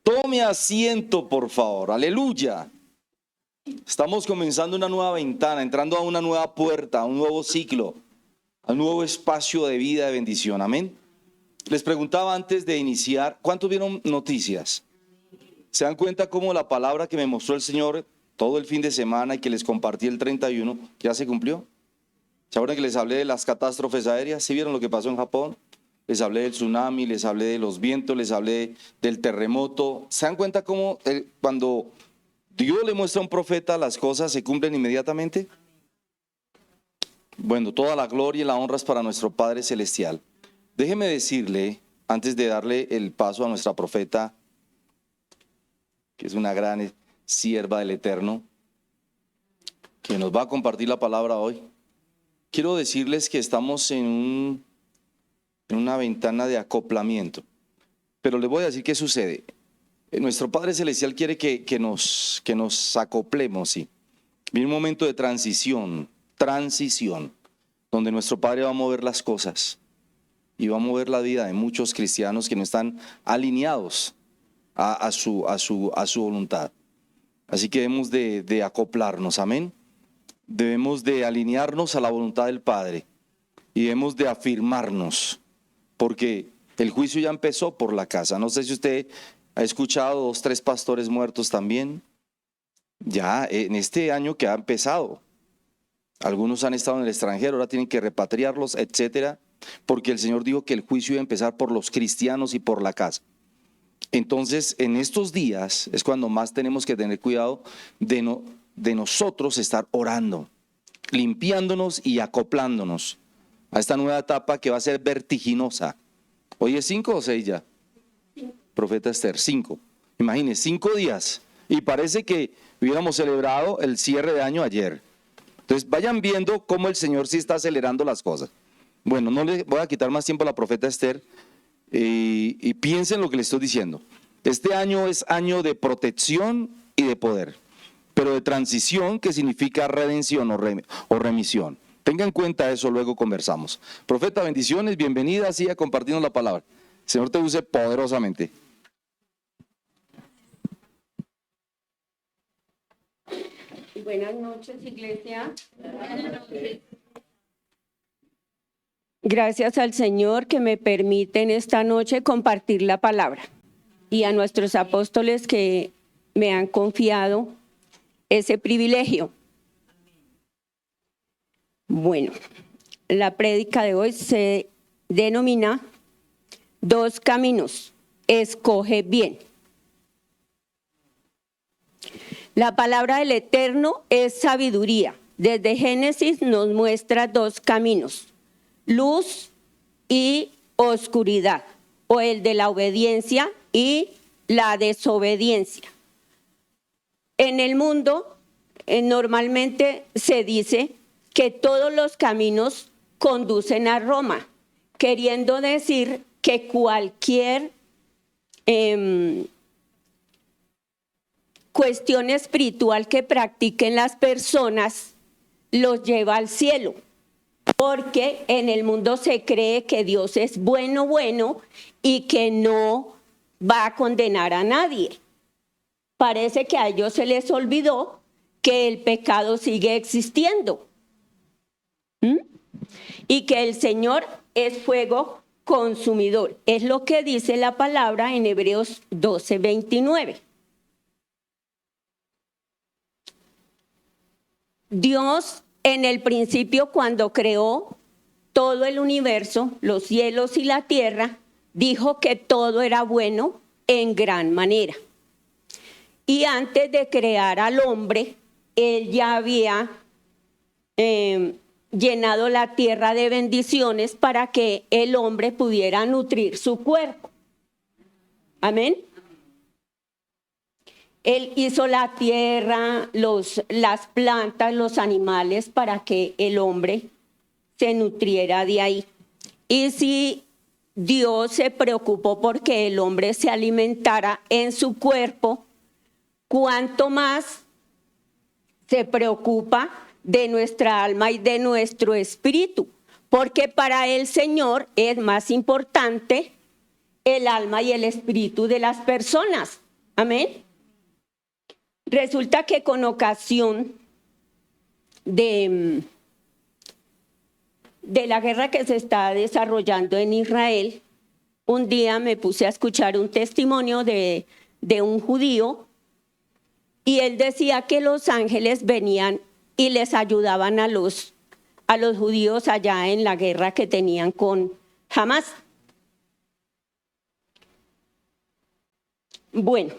Tome asiento, por favor. Aleluya. Estamos comenzando una nueva ventana, entrando a una nueva puerta, a un nuevo ciclo, a un nuevo espacio de vida, de bendición. Amén. Les preguntaba antes de iniciar, ¿cuántos vieron noticias? ¿Se dan cuenta cómo la palabra que me mostró el Señor todo el fin de semana y que les compartí el 31 ya se cumplió? ¿Se acuerdan que les hablé de las catástrofes aéreas? ¿Sí vieron lo que pasó en Japón? Les hablé del tsunami, les hablé de los vientos, les hablé del terremoto. ¿Se dan cuenta cómo cuando Dios le muestra a un profeta las cosas se cumplen inmediatamente? Bueno, toda la gloria y la honra es para nuestro Padre Celestial. Déjeme decirle, antes de darle el paso a nuestra profeta, que es una gran sierva del Eterno, que nos va a compartir la palabra hoy, quiero decirles que estamos en una ventana de acoplamiento. Pero les voy a decir qué sucede. Nuestro Padre Celestial quiere que nos acoplemos, ¿sí? Viene un momento de transición, donde nuestro Padre va a mover las cosas y va a mover la vida de muchos cristianos que no están alineados a su voluntad. Así que debemos de acoplarnos, amén. Debemos de alinearnos a la voluntad del Padre y debemos de afirmarnos, porque el juicio ya empezó por la casa. No sé si usted ha escuchado 2, 3 pastores muertos también, ya en este año que ha empezado. Algunos han estado en el extranjero, ahora tienen que repatriarlos, etcétera, porque el Señor dijo que el juicio iba a empezar por los cristianos y por la casa. Entonces, en estos días es cuando más tenemos que tener cuidado de nosotros estar orando, limpiándonos y acoplándonos a esta nueva etapa que va a ser vertiginosa. ¿Hoy es 5 o 6 ya? Profeta Esther, 5. Imagínense, 5 días. Y parece que hubiéramos celebrado el cierre de año ayer. Entonces, vayan viendo cómo el Señor sí está acelerando las cosas. Bueno, no le voy a quitar más tiempo a la profeta Esther y piensen lo que le estoy diciendo. Este año es año de protección y de poder, pero de transición, que significa redención o remisión. Tengan en cuenta eso, luego conversamos. Profeta, bendiciones, bienvenida, siga compartiendo la palabra. El Señor te use poderosamente. Buenas noches, iglesia. Buenas noches. Gracias al Señor que me permite en esta noche compartir la palabra, y a nuestros apóstoles que me han confiado ese privilegio. Bueno, la prédica de hoy se denomina 2 caminos. Escoge bien. La palabra del Eterno es sabiduría. Desde Génesis nos muestra 2 caminos: luz y oscuridad, o el de la obediencia y la desobediencia. En el mundo normalmente se dice que todos los caminos conducen a Roma, queriendo decir que cualquier cuestión espiritual que practiquen las personas los lleva al cielo. Porque en el mundo se cree que Dios es bueno y que no va a condenar a nadie. Parece que a ellos se les olvidó que el pecado sigue existiendo. Y que el Señor es fuego consumidor. Es lo que dice la palabra en Hebreos 12:29. Dios, en el principio, cuando creó todo el universo, los cielos y la tierra, dijo que todo era bueno en gran manera. Y antes de crear al hombre, Él ya había llenado la tierra de bendiciones para que el hombre pudiera nutrir su cuerpo. Amén. Él hizo la tierra, las plantas, los animales, para que el hombre se nutriera de ahí. Y si Dios se preocupó porque el hombre se alimentara en su cuerpo, ¿cuánto más se preocupa de nuestra alma y de nuestro espíritu? Porque para el Señor es más importante el alma y el espíritu de las personas. Amén. Resulta que con ocasión de la guerra que se está desarrollando en Israel, un día me puse a escuchar un testimonio de un judío y él decía que los ángeles venían y les ayudaban a los judíos allá en la guerra que tenían con Hamás. Bueno,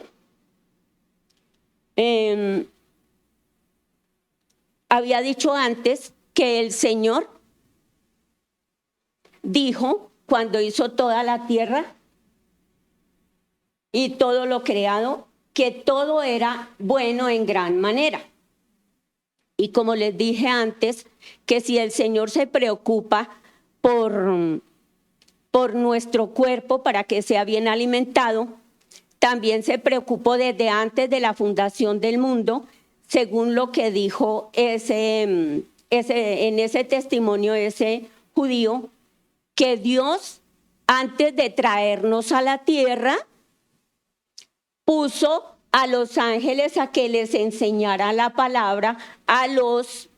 había dicho antes que el Señor dijo cuando hizo toda la tierra y todo lo creado, que todo era bueno en gran manera. Y como les dije antes, que si el Señor se preocupa por nuestro cuerpo para que sea bien alimentado, también se preocupó desde antes de la fundación del mundo, según lo que dijo en ese testimonio ese judío, que Dios, antes de traernos a la tierra, puso a los ángeles a que les enseñara la palabra a los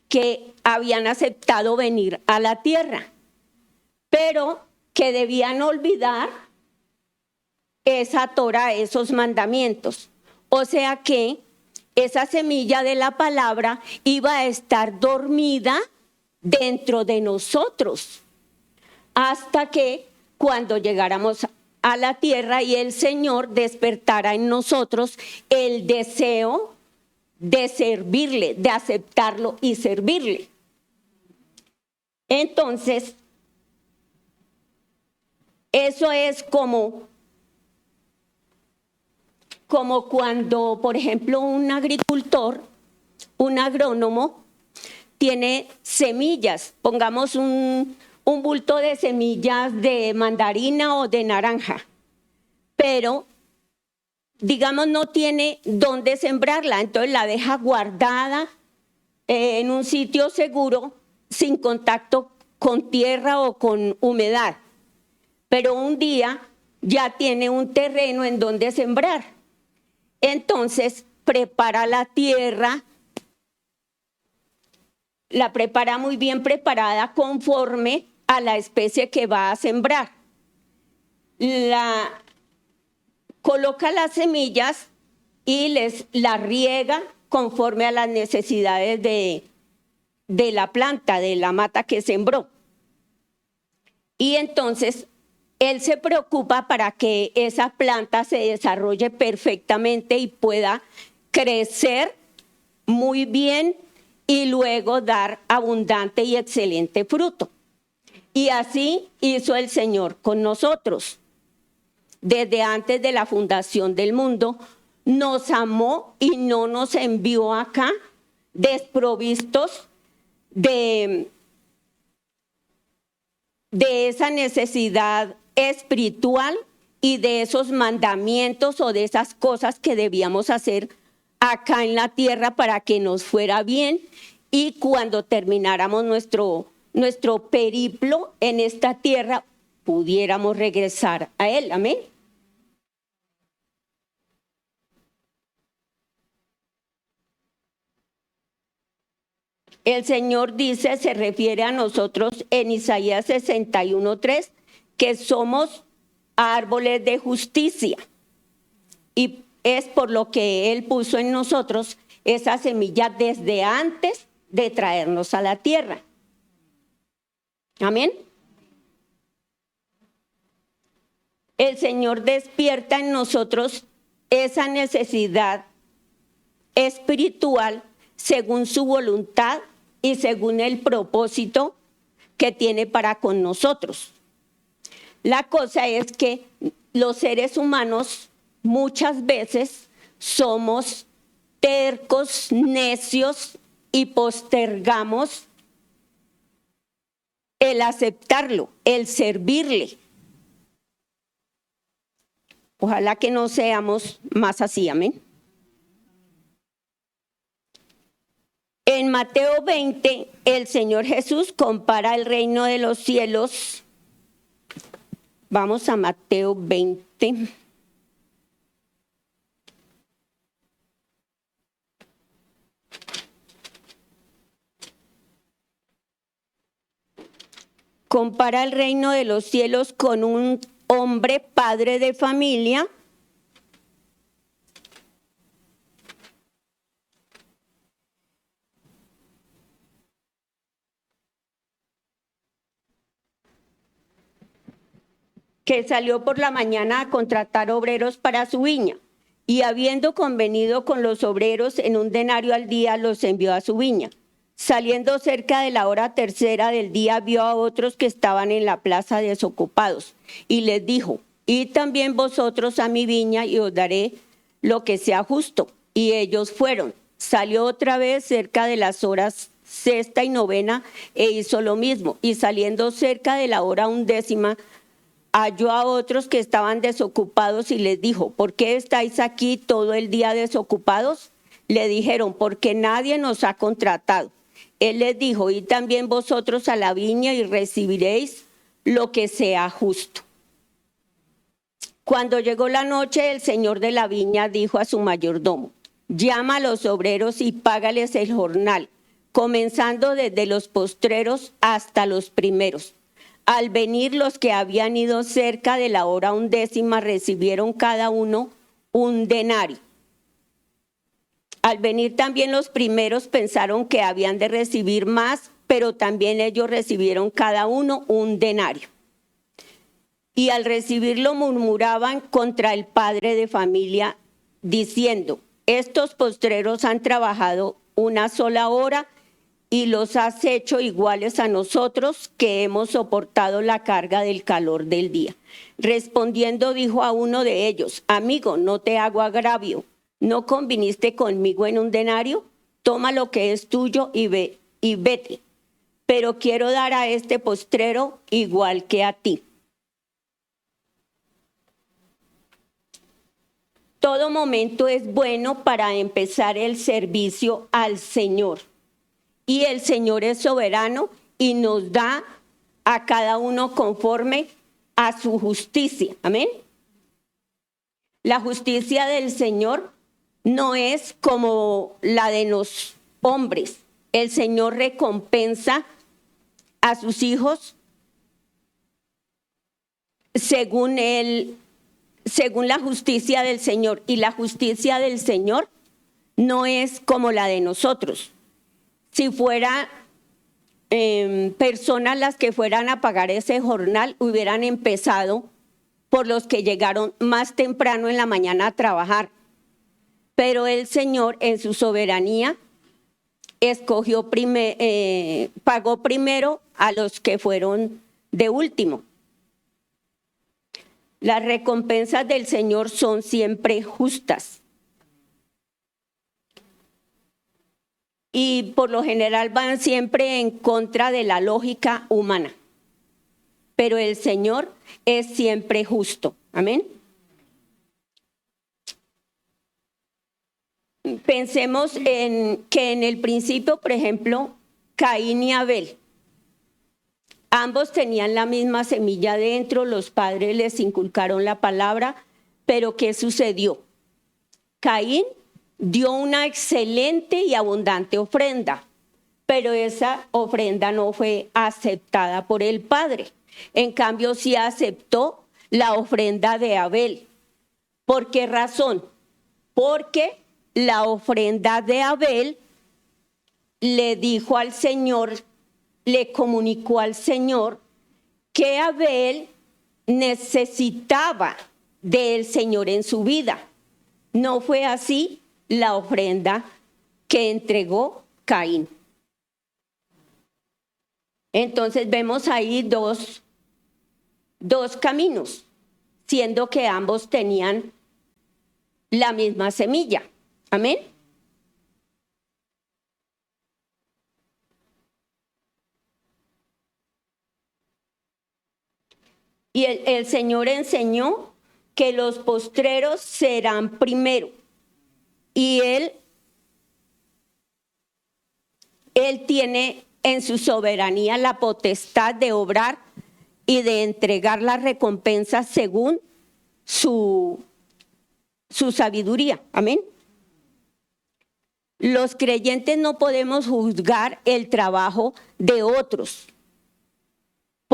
que habían aceptado venir a la tierra, pero que debían olvidar esa Torá, esos mandamientos. O sea que esa semilla de la palabra iba a estar dormida dentro de nosotros hasta que cuando llegáramos a la tierra y el Señor despertara en nosotros el deseo de servirle, de aceptarlo y servirle. Entonces, eso es como cuando, por ejemplo, un agricultor, un agrónomo, tiene semillas, pongamos un bulto de semillas de mandarina o de naranja, pero digamos no tiene dónde sembrarla, entonces la deja guardada en un sitio seguro, sin contacto con tierra o con humedad, pero un día ya tiene un terreno en donde sembrar. Entonces prepara la tierra, la prepara muy bien preparada conforme a la especie que va a sembrar. Coloca las semillas y la riega conforme a las necesidades de la planta, de la mata que sembró. Y entonces él se preocupa para que esa planta se desarrolle perfectamente y pueda crecer muy bien y luego dar abundante y excelente fruto. Y así hizo el Señor con nosotros. Desde antes de la fundación del mundo, nos amó y no nos envió acá desprovistos de esa necesidad espiritual y de esos mandamientos o de esas cosas que debíamos hacer acá en la tierra para que nos fuera bien y cuando termináramos nuestro periplo en esta tierra pudiéramos regresar a Él. Amén. El Señor dice, se refiere a nosotros en Isaías 61:3, que somos árboles de justicia. Y es por lo que Él puso en nosotros esa semilla desde antes de traernos a la tierra. Amén. El Señor despierta en nosotros esa necesidad espiritual según su voluntad y según el propósito que tiene para con nosotros. La cosa es que los seres humanos muchas veces somos tercos, necios y postergamos el aceptarlo, el servirle. Ojalá que no seamos más así, amén. En Mateo 20, el Señor Jesús compara el reino de los cielos. Vamos a Mateo 20. compara el reino de los cielos con un hombre padre de familia que salió por la mañana a contratar obreros para su viña, y habiendo convenido con los obreros en 1 denario al día, los envió a su viña. Saliendo cerca de la hora tercera del día, vio a otros que estaban en la plaza desocupados, y les dijo: id también vosotros a mi viña, y os daré lo que sea justo. Y ellos fueron. Salió otra vez cerca de las horas sexta y novena, e hizo lo mismo. Y saliendo cerca de la hora 11, halló a otros que estaban desocupados y les dijo: ¿por qué estáis aquí todo el día desocupados? Le dijeron: porque nadie nos ha contratado. Él les dijo: id también vosotros a la viña y recibiréis lo que sea justo. Cuando llegó la noche, el señor de la viña dijo a su mayordomo: llama a los obreros y págales el jornal, comenzando desde los postreros hasta los primeros. Al venir los que habían ido cerca de la hora 11, recibieron cada uno 1 denario. Al venir también los primeros, pensaron que habían de recibir más, pero también ellos recibieron cada uno 1 denario. Y al recibirlo murmuraban contra el padre de familia, diciendo: estos postreros han trabajado 1 sola hora y los has hecho iguales a nosotros, que hemos soportado la carga del calor del día. Respondiendo, dijo a uno de ellos: amigo, no te hago agravio. ¿No conviniste conmigo en 1 denario? Toma lo que es tuyo y vete. Pero quiero dar a este postrero igual que a ti. Todo momento es bueno para empezar el servicio al Señor. Y el Señor es soberano y nos da a cada uno conforme a su justicia. Amén. La justicia del Señor no es como la de los hombres. El Señor recompensa a sus hijos según la justicia del Señor. Y la justicia del Señor no es como la de nosotros. Si fuera personas las que fueran a pagar ese jornal, hubieran empezado por los que llegaron más temprano en la mañana a trabajar. Pero el Señor, en su soberanía, pagó primero a los que fueron de último. Las recompensas del Señor son siempre justas. Y por lo general van siempre en contra de la lógica humana. Pero el Señor es siempre justo. Amén. Pensemos que en el principio, por ejemplo, Caín y Abel. Ambos tenían la misma semilla dentro, los padres les inculcaron la palabra, pero ¿qué sucedió? Caín dio una excelente y abundante ofrenda, pero esa ofrenda no fue aceptada por el Padre. En cambio, sí aceptó la ofrenda de Abel. ¿Por qué razón? Porque la ofrenda de Abel le dijo al Señor, le comunicó al Señor que Abel necesitaba del Señor en su vida. No fue así la ofrenda que entregó Caín. Entonces vemos ahí dos caminos, siendo que ambos tenían la misma semilla. Amén. Y el Señor enseñó que los postreros serán primero. Y Él tiene en su soberanía la potestad de obrar y de entregar las recompensas según su sabiduría. Amén. Los creyentes no podemos juzgar el trabajo de otros,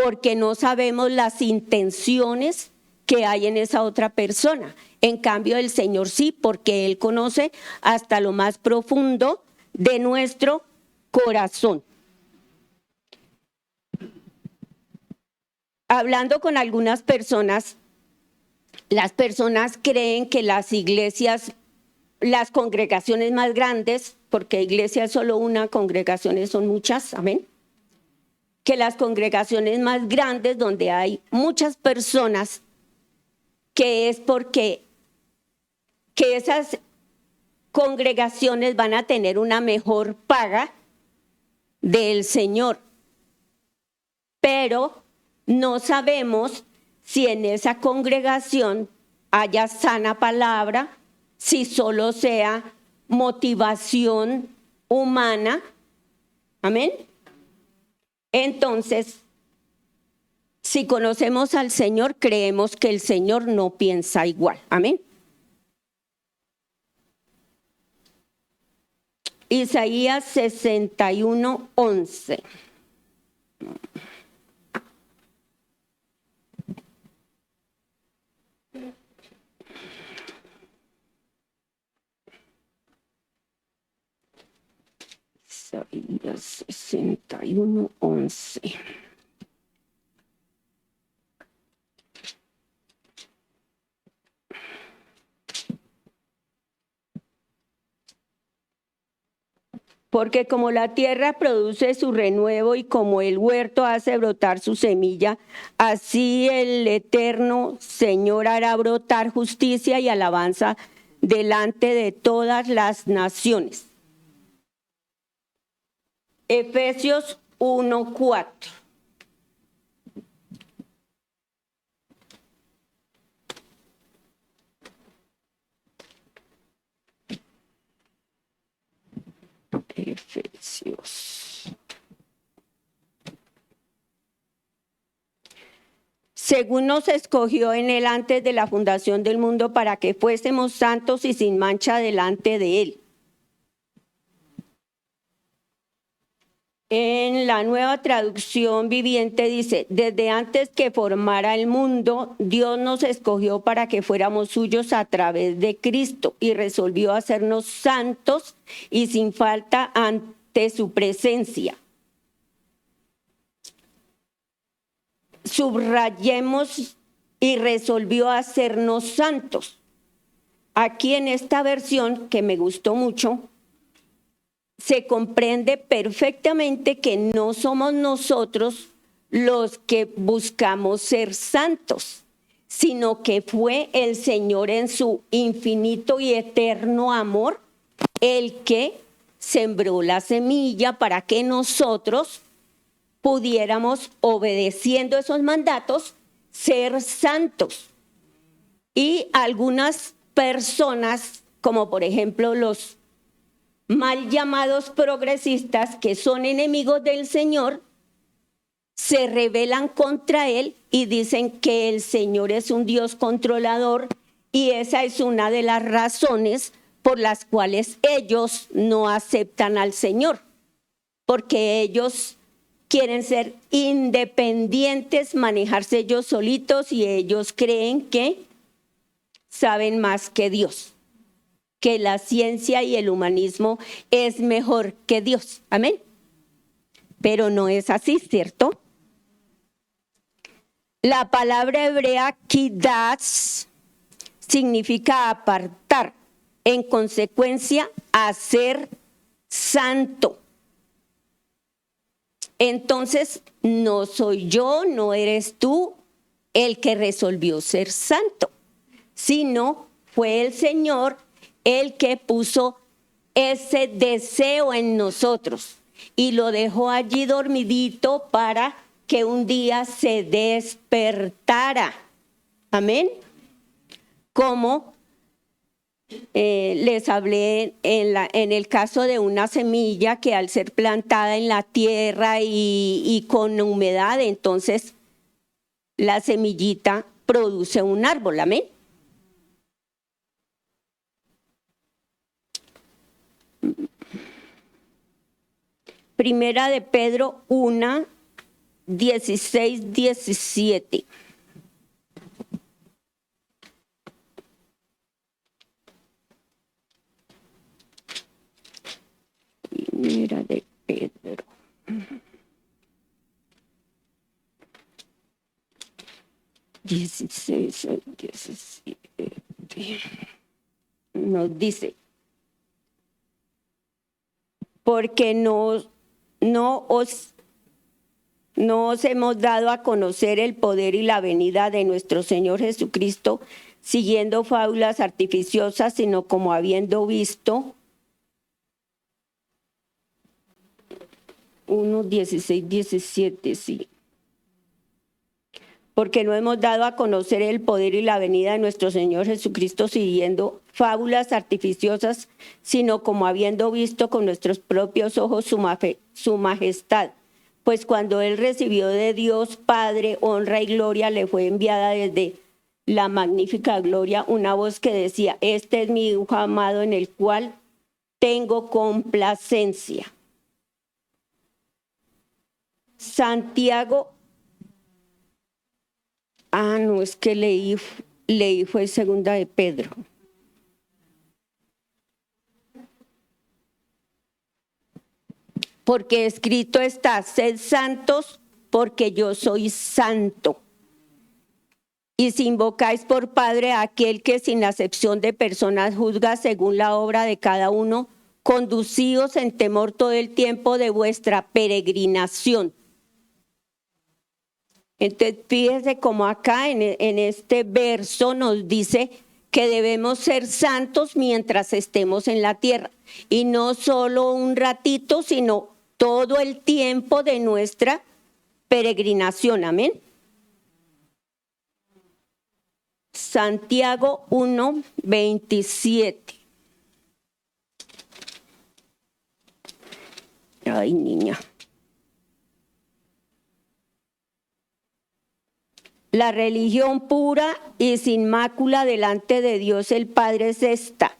porque no sabemos las intenciones que hay en esa otra persona. En cambio, el Señor sí, porque Él conoce hasta lo más profundo de nuestro corazón. Hablando con algunas personas, las personas creen que las iglesias, las congregaciones más grandes, porque iglesia es solo una, congregaciones son muchas, amén, que las congregaciones más grandes donde hay muchas personas, que es porque que esas congregaciones van a tener una mejor paga del Señor. Pero no sabemos si en esa congregación haya sana palabra, si solo sea motivación humana. Amén. Entonces, si conocemos al Señor, creemos que el Señor no piensa igual. Amén. Isaías 61:11. Isaías 61:11. Porque como la tierra produce su renuevo y como el huerto hace brotar su semilla, así el eterno Señor hará brotar justicia y alabanza delante de todas las naciones. Efesios 1:4. Efesios. Según nos escogió en él antes de la fundación del mundo para que fuésemos santos y sin mancha delante de él. En la Nueva Traducción Viviente dice, desde antes que formara el mundo, Dios nos escogió para que fuéramos suyos a través de Cristo y resolvió hacernos santos y sin falta ante su presencia. Subrayemos y resolvió hacernos santos. Aquí en esta versión, que me gustó mucho, se comprende perfectamente que no somos nosotros los que buscamos ser santos, sino que fue el Señor en su infinito y eterno amor el que sembró la semilla para que nosotros pudiéramos, obedeciendo esos mandatos, ser santos. Y algunas personas, como por ejemplo los mal llamados progresistas, que son enemigos del Señor, se rebelan contra él y dicen que el Señor es un Dios controlador, y esa es una de las razones por las cuales ellos no aceptan al Señor, porque ellos quieren ser independientes, manejarse ellos solitos, y ellos creen que saben más que Dios, que la ciencia y el humanismo es mejor que Dios. Amén. Pero no es así, ¿cierto? La palabra hebrea kidas significa apartar, en consecuencia, hacer santo. Entonces, no soy yo, no eres tú el que resolvió ser santo, sino fue el Señor el que puso ese deseo en nosotros y lo dejó allí dormidito para que un día se despertara. Amén. Como les hablé en el caso de una semilla que al ser plantada en la tierra y con humedad, entonces la semillita produce un árbol. Amén. Primera de Pedro 1, 16, 17. Primera de Pedro. Dieciséis al 17. Nos dice, porque no os hemos dado a conocer el poder y la venida de nuestro Señor Jesucristo siguiendo fábulas artificiosas, sino como habiendo visto 1:16, 17, sí. Porque no hemos dado a conocer el poder y la venida de nuestro Señor Jesucristo siguiendo fábulas artificiosas, sino como habiendo visto con nuestros propios ojos su majestad. Pues cuando Él recibió de Dios Padre honra y gloria, le fue enviada desde la magnífica gloria una voz que decía: este es mi Hijo amado en el cual tengo complacencia. Santiago, no, es que leí fue segunda de Pedro. Porque escrito está: sed santos porque yo soy santo. Y si invocáis por Padre a aquel que sin acepción de personas juzga según la obra de cada uno, conducíos en temor todo el tiempo de vuestra peregrinación. Entonces, fíjese como acá en este verso nos dice que debemos ser santos mientras estemos en la tierra. Y no solo un ratito, sino todo el tiempo de nuestra peregrinación. Amén. Santiago 1:27. Ay, niña. La religión pura y sin mácula delante de Dios el Padre es esta: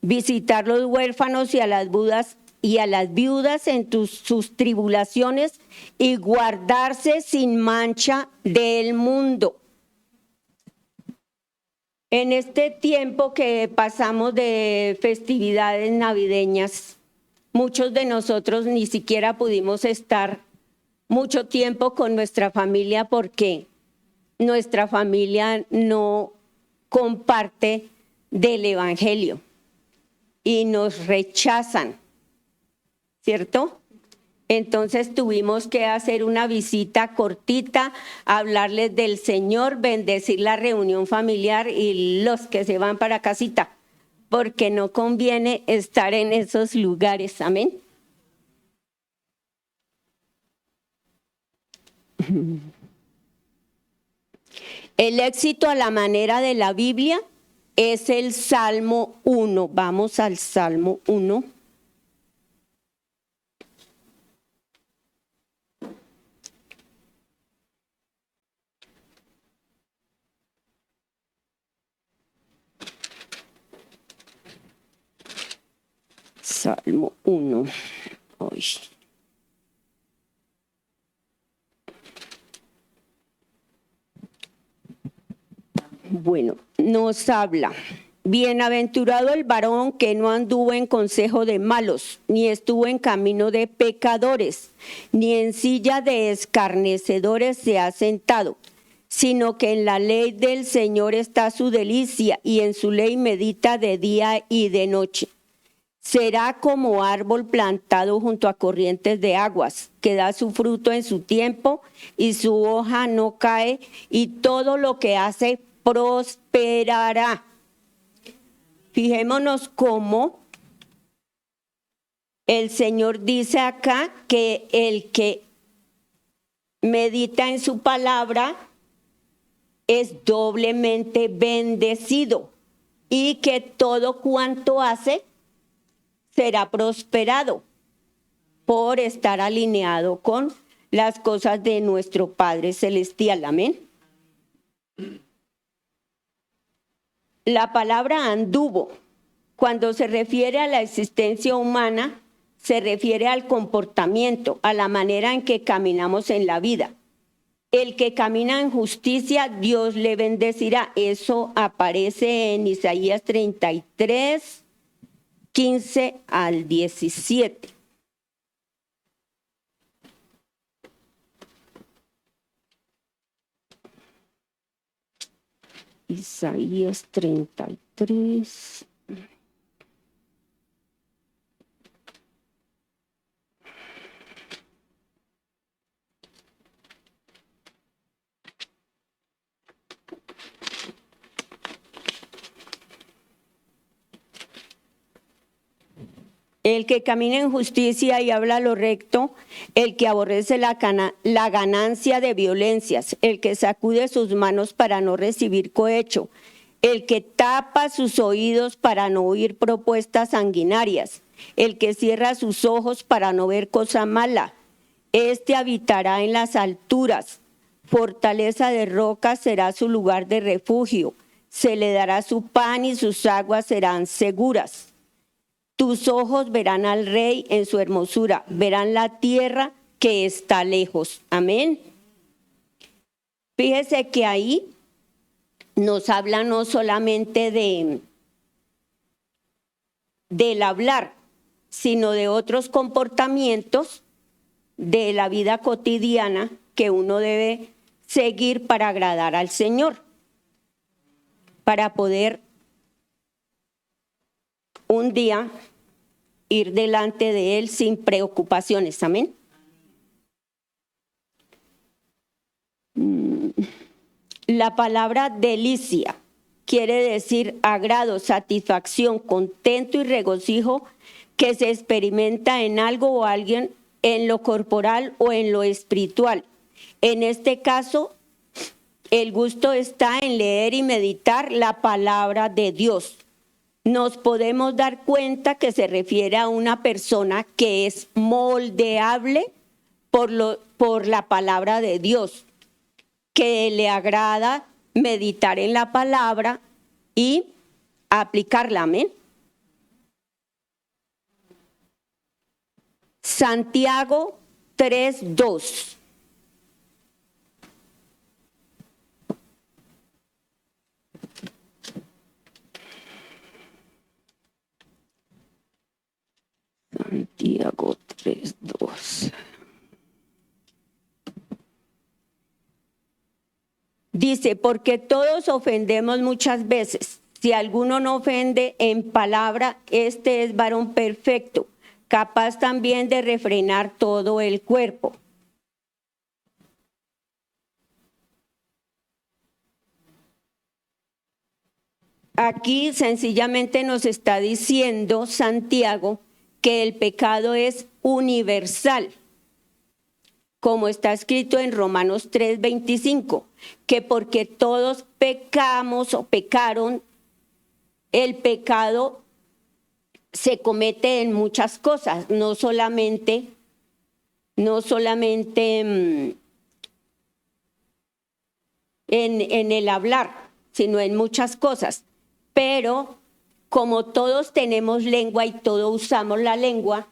visitar los huérfanos y a las viudas en sus tribulaciones y guardarse sin mancha del mundo. En este tiempo que pasamos de festividades navideñas, muchos de nosotros ni siquiera pudimos estar mucho tiempo con nuestra familia porque nuestra familia no comparte del Evangelio y nos rechazan, ¿cierto? Entonces tuvimos que hacer una visita cortita, hablarles del Señor, bendecir la reunión familiar y los que se van para casita, porque no conviene estar en esos lugares. Amén. El éxito a la manera de la Biblia es el Salmo 1. Vamos al Salmo 1. Salmo 1. Ay. Bueno, nos habla: bienaventurado el varón que no anduvo en consejo de malos, ni estuvo en camino de pecadores, ni en silla de escarnecedores se ha sentado, sino que en la ley del Señor está su delicia, y en su ley medita de día y de noche. Será como árbol plantado junto a corrientes de aguas, que da su fruto en su tiempo, y su hoja no cae, y todo lo que hace prosperará. Fijémonos cómo el Señor dice acá que el que medita en su palabra es doblemente bendecido y que todo cuanto hace será prosperado por estar alineado con las cosas de nuestro Padre Celestial. Amén. La palabra anduvo, cuando se refiere a la existencia humana, se refiere al comportamiento, a la manera en que caminamos en la vida. El que camina en justicia, Dios le bendecirá. Eso aparece en Isaías 33, 15 al 17. Isaías 33. El que camina en justicia y habla lo recto, el que aborrece la ganancia de violencias, el que sacude sus manos para no recibir cohecho, el que tapa sus oídos para no oír propuestas sanguinarias, el que cierra sus ojos para no ver cosa mala. Este habitará en las alturas, fortaleza de roca será su lugar de refugio, se le dará su pan y sus aguas serán seguras. Tus ojos verán al rey en su hermosura, verán la tierra que está lejos. Amén. Fíjese que ahí nos habla no solamente del hablar, sino de otros comportamientos de la vida cotidiana que uno debe seguir para agradar al Señor, para poder un día ir delante de Él sin preocupaciones. Amén. La palabra delicia quiere decir agrado, satisfacción, contento y regocijo que se experimenta en algo o alguien, en lo corporal o en lo espiritual. En este caso, el gusto está en leer y meditar la palabra de Dios. Nos podemos dar cuenta que se refiere a una persona que es moldeable por la palabra de Dios, que le agrada meditar en la palabra y aplicarla. Amén. Santiago 3:2. Santiago 3:2. Dice, porque todos ofendemos muchas veces. Si alguno no ofende en palabra, este es varón perfecto, capaz también de refrenar todo el cuerpo. Aquí sencillamente nos está diciendo Santiago que el pecado es universal, como está escrito en Romanos 3:25, que porque todos pecamos o pecaron, el pecado se comete en muchas cosas, no solamente en el hablar, sino en muchas cosas. Pero como todos tenemos lengua y todos usamos la lengua,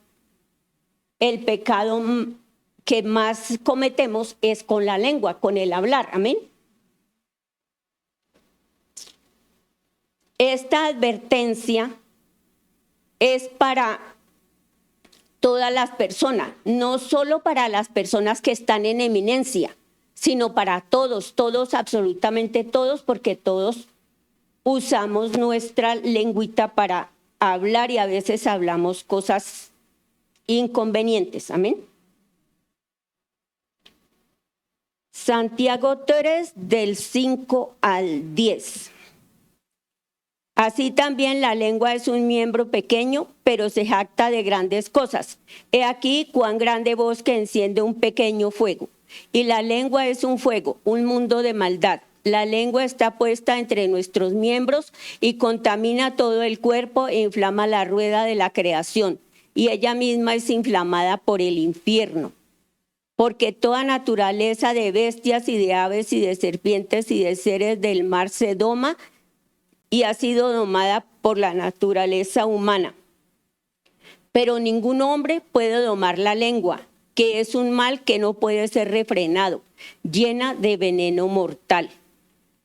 el pecado que más cometemos es con la lengua, con el hablar. Amén. Esta advertencia es para todas las personas, no solo para las personas que están en eminencia, sino para todos, absolutamente todos, porque todos usamos nuestra lengüita para hablar y a veces hablamos cosas inconvenientes. Amén. Santiago 3, del 5 al 10. Así también la lengua es un miembro pequeño, pero se jacta de grandes cosas. He aquí cuán grande bosque enciende un pequeño fuego. Y la lengua es un fuego, un mundo de maldad. La lengua está puesta entre nuestros miembros y contamina todo el cuerpo e inflama la rueda de la creación. Y ella misma es inflamada por el infierno. Porque toda naturaleza de bestias y de aves y de serpientes y de seres del mar se doma y ha sido domada por la naturaleza humana. Pero ningún hombre puede domar la lengua, que es un mal que no puede ser refrenado, llena de veneno mortal.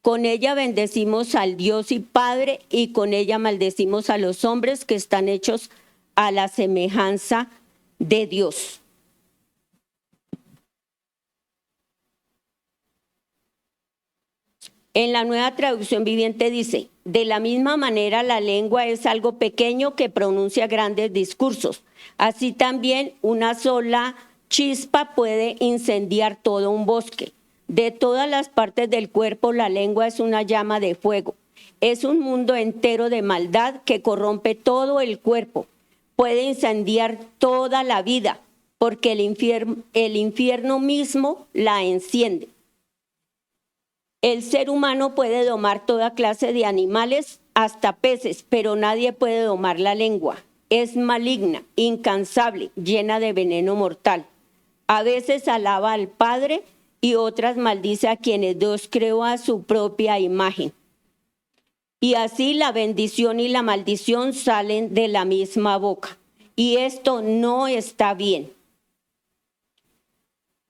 Con ella bendecimos al Dios y Padre, y con ella maldecimos a los hombres que están hechos a la semejanza de Dios. En la Nueva Traducción Viviente dice: de la misma manera la lengua es algo pequeño que pronuncia grandes discursos. Así también una sola chispa puede incendiar todo un bosque. De todas las partes del cuerpo la lengua es una llama de fuego. Es un mundo entero de maldad que corrompe todo el cuerpo. Puede incendiar toda la vida porque el infierno mismo la enciende. El ser humano puede domar toda clase de animales, hasta peces, pero nadie puede domar la lengua. Es maligna, incansable, llena de veneno mortal. A veces alaba al Padre y otras maldice a quienes Dios creó a su propia imagen. Y así la bendición y la maldición salen de la misma boca. Y esto no está bien.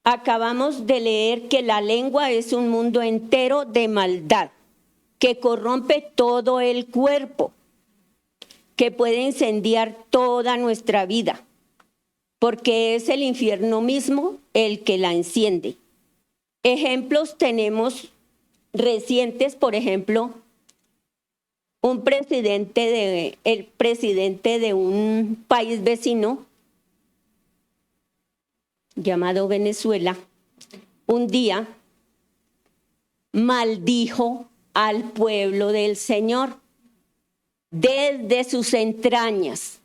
Acabamos de leer que la lengua es un mundo entero de maldad, que corrompe todo el cuerpo, que puede incendiar toda nuestra vida, porque es el infierno mismo el que la enciende. Ejemplos tenemos recientes, por ejemplo, el presidente de un país vecino llamado Venezuela, un día maldijo al pueblo del Señor desde sus entrañas.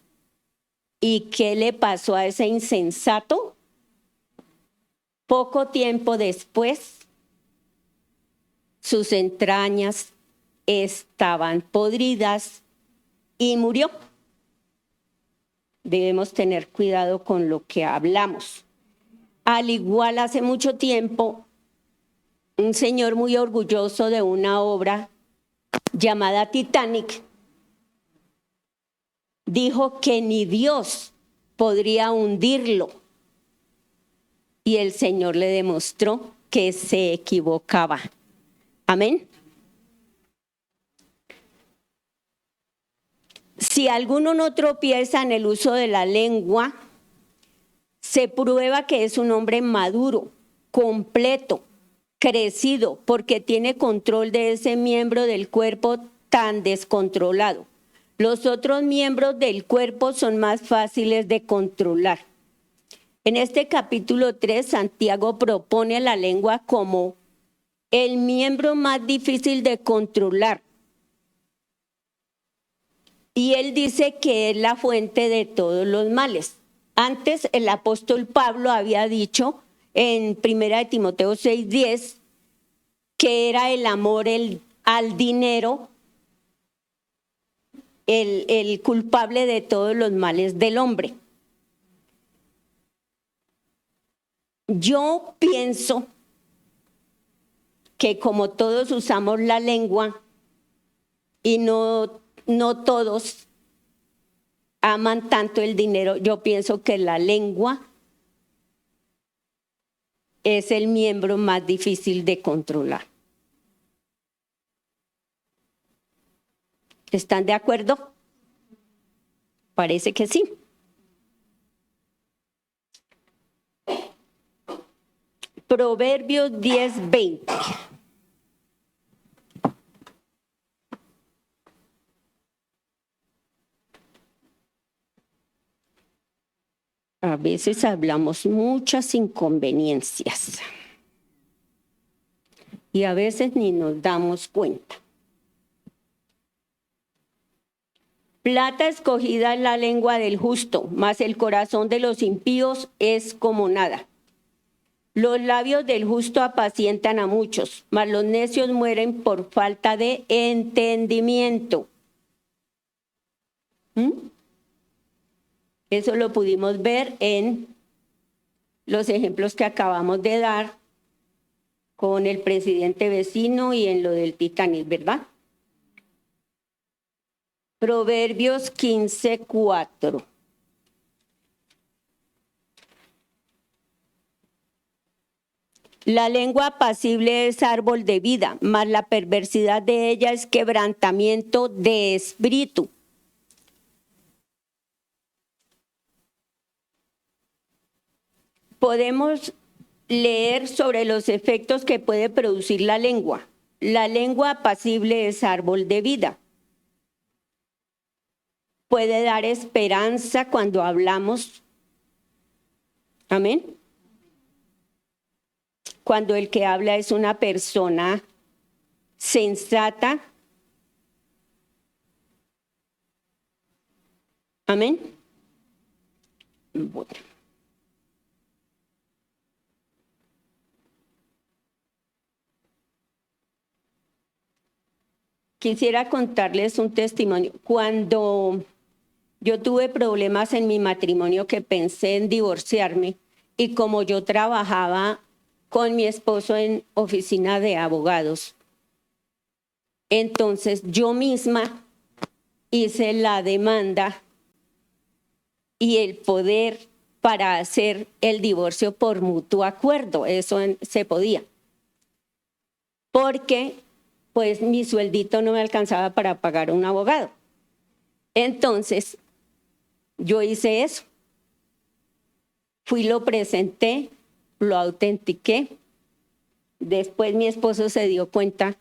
¿Y qué le pasó a ese insensato? Poco tiempo después, sus entrañas estaban podridas y murió. Debemos tener cuidado con lo que hablamos. Al igual, hace mucho tiempo, un señor muy orgulloso de una obra llamada Titanic dijo que ni Dios podría hundirlo. Y el Señor le demostró que se equivocaba. Amén. Si alguno no tropieza en el uso de la lengua, se prueba que es un hombre maduro, completo, crecido, porque tiene control de ese miembro del cuerpo tan descontrolado. Los otros miembros del cuerpo son más fáciles de controlar. En este capítulo 3, Santiago propone la lengua como el miembro más difícil de controlar. Y él dice que es la fuente de todos los males. Antes el apóstol Pablo había dicho en 1 Timoteo 6:10 que era el amor al dinero el culpable de todos los males del hombre. Yo pienso que como todos usamos la lengua y no todos aman tanto el dinero, yo pienso que la lengua es el miembro más difícil de controlar. ¿Están de acuerdo? Parece que sí. Proverbios 10:20. A veces hablamos muchas inconveniencias y a veces ni nos damos cuenta. Plata escogida es la lengua del justo, mas el corazón de los impíos es como nada. Los labios del justo apacientan a muchos, mas los necios mueren por falta de entendimiento. Eso lo pudimos ver en los ejemplos que acabamos de dar con el presidente vecino y en lo del Titanic, ¿verdad? Proverbios 15:4. La lengua apacible es árbol de vida, mas la perversidad de ella es quebrantamiento de espíritu. Podemos leer sobre los efectos que puede producir la lengua. La lengua apacible es árbol de vida. Puede dar esperanza cuando hablamos. Amén. Cuando el que habla es una persona sensata. Amén. Bueno. Quisiera contarles un testimonio. Cuando yo tuve problemas en mi matrimonio que pensé en divorciarme y como yo trabajaba con mi esposo en oficina de abogados, entonces yo misma hice la demanda y el poder para hacer el divorcio por mutuo acuerdo. Eso se podía. Porque pues mi sueldito no me alcanzaba para pagar un abogado. Entonces, yo hice eso. Fui, lo presenté, lo autentiqué. Después mi esposo se dio cuenta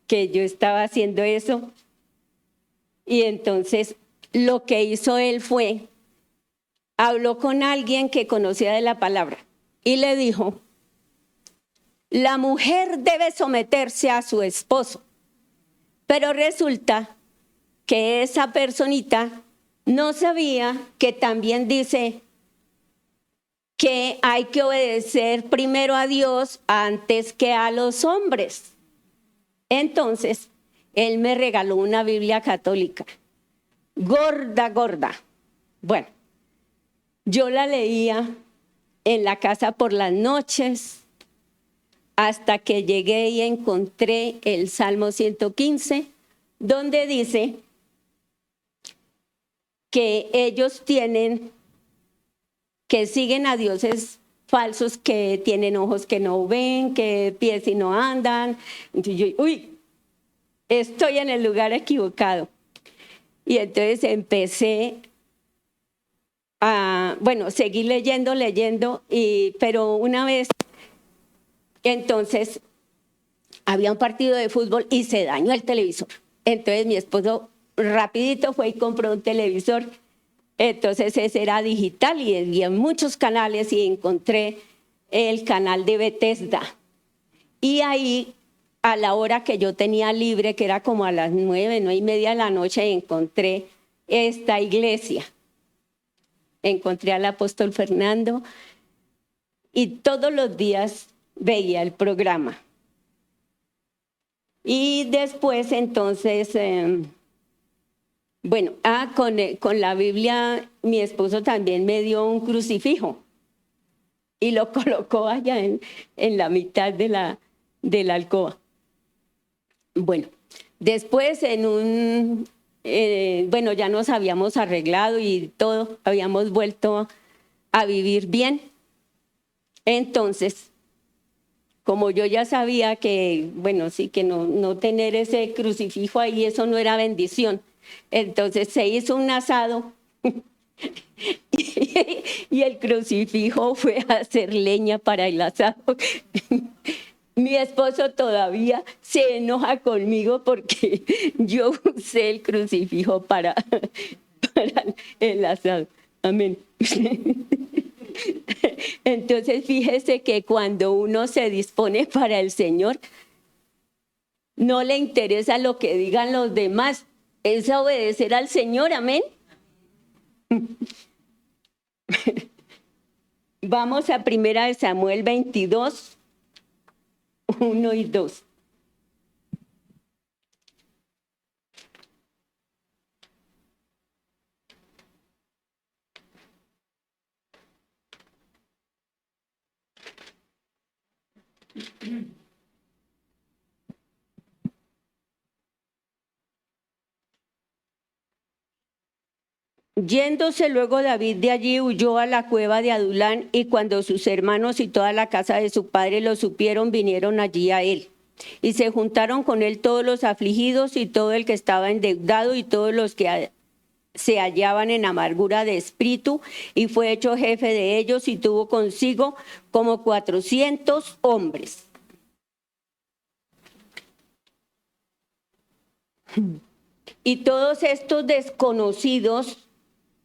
que yo estaba haciendo eso. Y entonces lo que hizo él fue, habló con alguien que conocía de la palabra y le dijo, la mujer debe someterse a su esposo. Pero resulta que esa personita no sabía que también dice que hay que obedecer primero a Dios antes que a los hombres. Entonces, él me regaló una Biblia católica, gorda, gorda. Bueno, yo la leía en la casa por las noches, hasta que llegué y encontré el Salmo 115, donde dice que ellos que siguen a dioses falsos, que tienen ojos que no ven, que pies y no andan. Entonces yo, estoy en el lugar equivocado. Y entonces empecé a, seguí leyendo, pero una vez, entonces, había un partido de fútbol y se dañó el televisor. Entonces mi esposo rapidito fue y compró un televisor. Entonces ese era digital y había muchos canales y encontré el canal de Bethesda. Y ahí, a la hora que yo tenía libre, que era como a las 9:30 de la noche, encontré esta iglesia. Encontré al apóstol Fernando y todos los días veía el programa. Y después entonces, con la Biblia mi esposo también me dio un crucifijo y lo colocó allá en la mitad de la alcoba. Bueno, después ya nos habíamos arreglado y todo, habíamos vuelto a vivir bien. Entonces, como yo ya sabía que, que no tener ese crucifijo ahí, eso no era bendición. Entonces se hizo un asado y el crucifijo fue a hacer leña para el asado. Mi esposo todavía se enoja conmigo porque yo usé el crucifijo para el asado. Amén. Entonces, fíjese que cuando uno se dispone para el Señor, no le interesa lo que digan los demás, es obedecer al Señor, amén. Vamos a 1 Samuel 22, 1 y 2. Yéndose luego David de allí, huyó a la cueva de Adulán, y cuando sus hermanos y toda la casa de su padre lo supieron, vinieron allí a él. Y se juntaron con él todos los afligidos y todo el que estaba endeudado y todos los que se hallaban en amargura de espíritu, y fue hecho jefe de ellos y tuvo consigo como 400 hombres. Y todos estos desconocidos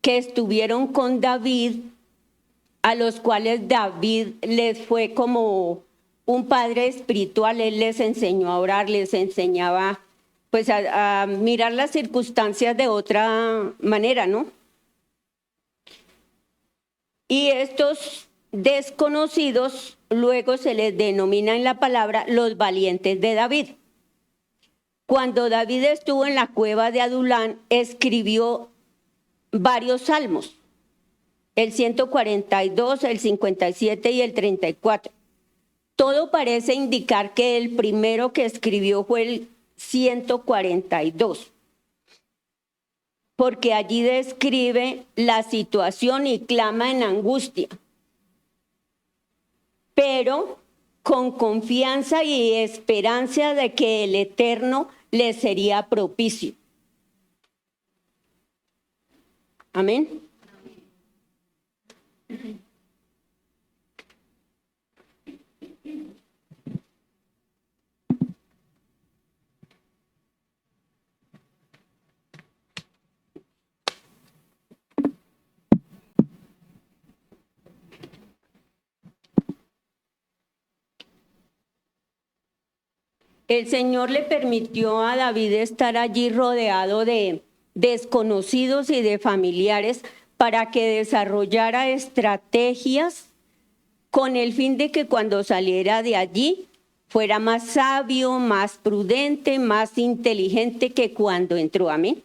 que estuvieron con David, a los cuales David les fue como un padre espiritual, él les enseñó a orar, les enseñaba pues a mirar las circunstancias de otra manera, ¿no? Y estos desconocidos luego se les denomina en la palabra los valientes de David. Cuando David estuvo en la cueva de Adulán, escribió varios salmos, el 142, el 57 y el 34. Todo parece indicar que el primero que escribió fue el 142, porque allí describe la situación y clama en angustia, pero con confianza y esperanza de que el Eterno le sería propicio. Amén. El Señor le permitió a David estar allí rodeado de desconocidos y de familiares para que desarrollara estrategias con el fin de que cuando saliera de allí fuera más sabio, más prudente, más inteligente que cuando entró. Amén.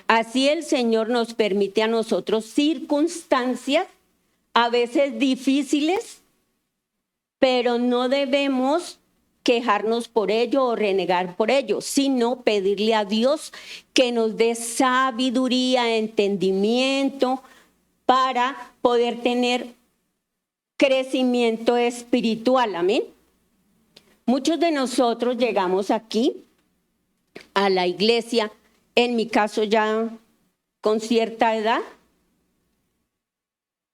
Así el Señor nos permite a nosotros circunstancias a veces difíciles, pero no debemos quejarnos por ello o renegar por ello, sino pedirle a Dios que nos dé sabiduría, entendimiento para poder tener crecimiento espiritual. Amén. Muchos de nosotros llegamos aquí a la iglesia, en mi caso ya con cierta edad,